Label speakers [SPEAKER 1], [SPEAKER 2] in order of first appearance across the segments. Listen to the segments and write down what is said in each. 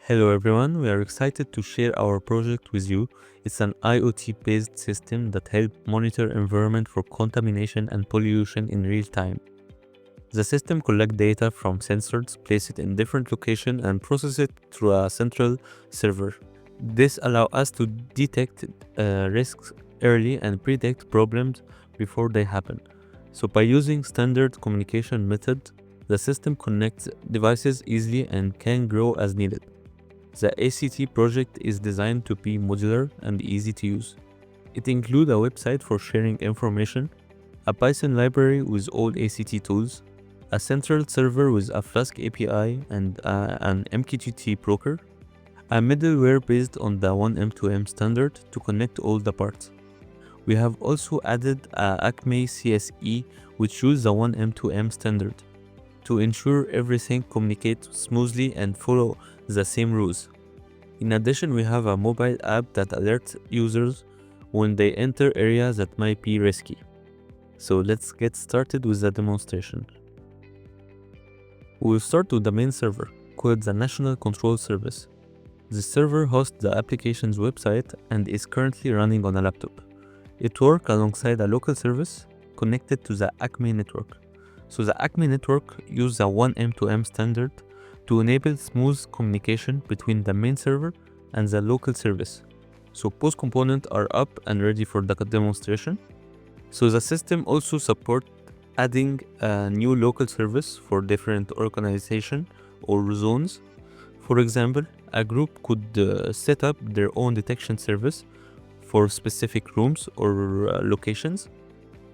[SPEAKER 1] Hello everyone, we are excited to share our project with you. It's an IoT-based system that helps monitor environment for contamination and pollution in real time. The system collects data from sensors, place it in different locations, and process it through a central server. This allows us to detect risks early and predict problems before they happen. So by using standard communication methods, the system connects devices easily and can grow as needed. The ACT project is designed to be modular and easy to use. It includes a website for sharing information, a Python library with all ACT tools, a central server with a Flask API and an MQTT broker, a middleware based on the oneM2M standard to connect all the parts. We have also added a Acme CSE which uses the oneM2M standard to ensure everything communicates smoothly and follow the same rules. In addition, we have a mobile app that alerts users when they enter areas that might be risky. So let's get started with the demonstration. We'll start with the main server, called the National Control Service. This server hosts the application's website and is currently running on a laptop. It works alongside a local service connected to the Acme network. So the Acme network uses the oneM2M standard to enable smooth communication between the main server and the local service. So both components are up and ready for the demonstration. So the system also supports adding a new local service for different organizations or zones. For example, a group could set up their own detection service for specific rooms or locations.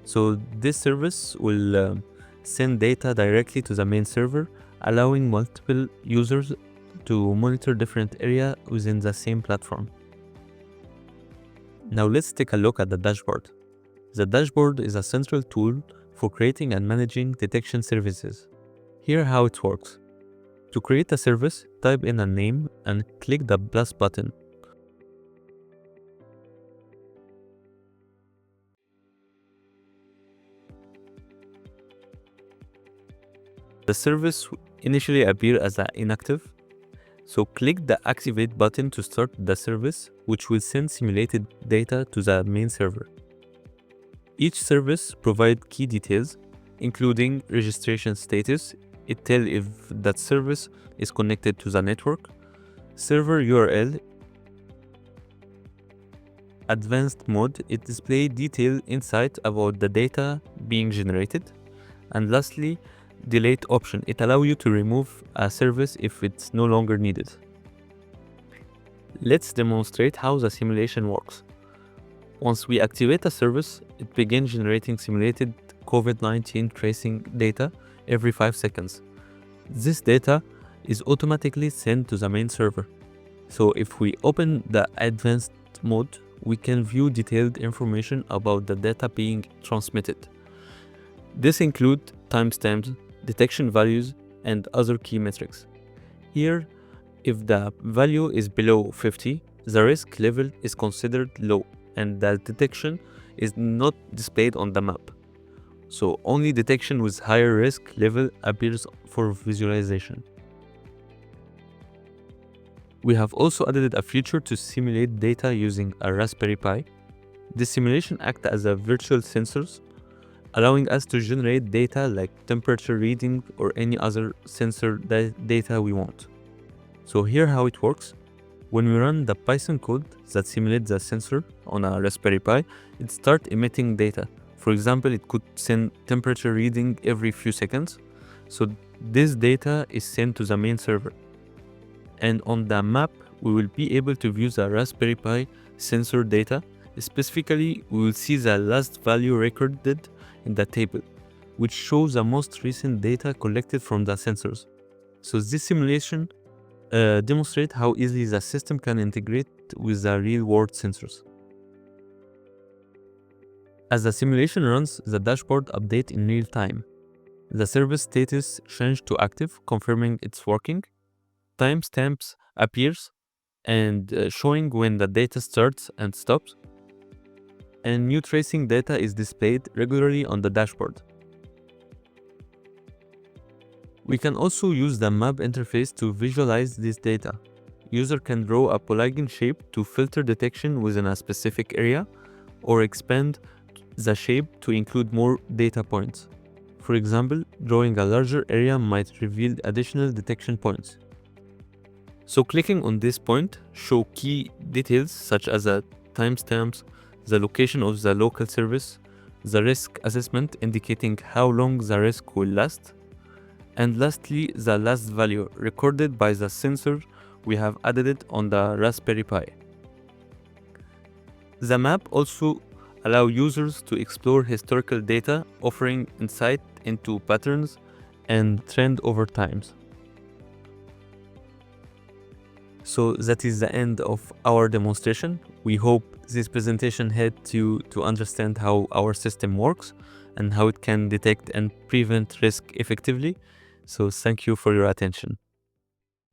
[SPEAKER 1] So this service will send data directly to the main server, allowing multiple users to monitor different areas within the same platform. Now let's take a look at the dashboard. The dashboard is a central tool for creating and managing detection services. Here how it works. To create a service, type in a name and click the plus button. The service initially appears as inactive, so click the activate button to start the service, which will send simulated data to the main server. Each service provides key details, including registration status. It tells if that service is connected to the network, server URL, advanced mode. It displays detailed insight about the data being generated, and lastly, delete option. It allows you to remove a service if it's no longer needed. Let's demonstrate how the simulation works. Once we activate a service, it begins generating simulated COVID-19 tracing data every 5 seconds. This data is automatically sent to the main server. So if we open the advanced mode, we can view detailed information about the data being transmitted. This includes timestamps, detection values, and other key metrics. Here, if the value is below 50, the risk level is considered low and the detection is not displayed on the map. So only detection with higher risk level appears for visualization. We have also added a feature to simulate data using a Raspberry Pi. This simulation acts as a virtual sensors, allowing us to generate data like temperature reading or any other sensor data we want. So here how it works. When we run the Python code that simulates the sensor on a Raspberry Pi, it starts emitting data. For example, it could send temperature reading every few seconds. So this data is sent to the main server. And on the map, we will be able to view the Raspberry Pi sensor data. Specifically, we will see the last value recorded in the table, which shows the most recent data collected from the sensors. So this simulation demonstrates how easily the system can integrate with the real-world sensors. As the simulation runs, the dashboard updates in real time. The service status changes to active, confirming it's working. Timestamps appears and showing when the data starts and stops. And new tracing data is displayed regularly on the dashboard. We can also use the map interface to visualize this data. user can draw a polygon shape to filter detection within a specific area, or expand the shape to include more data points. For example, drawing a larger area might reveal additional detection points. So clicking on this point show key details such as the timestamps, the location of the local service, the risk assessment indicating how long the risk will last, and lastly the last value recorded by the sensor we have added it on the Raspberry Pi. The map also allows users to explore historical data, offering insight into patterns and trend over time. So that is the end of our demonstration. We hope this presentation helped you to understand how our system works and how it can detect and prevent risk effectively. So thank you for your attention.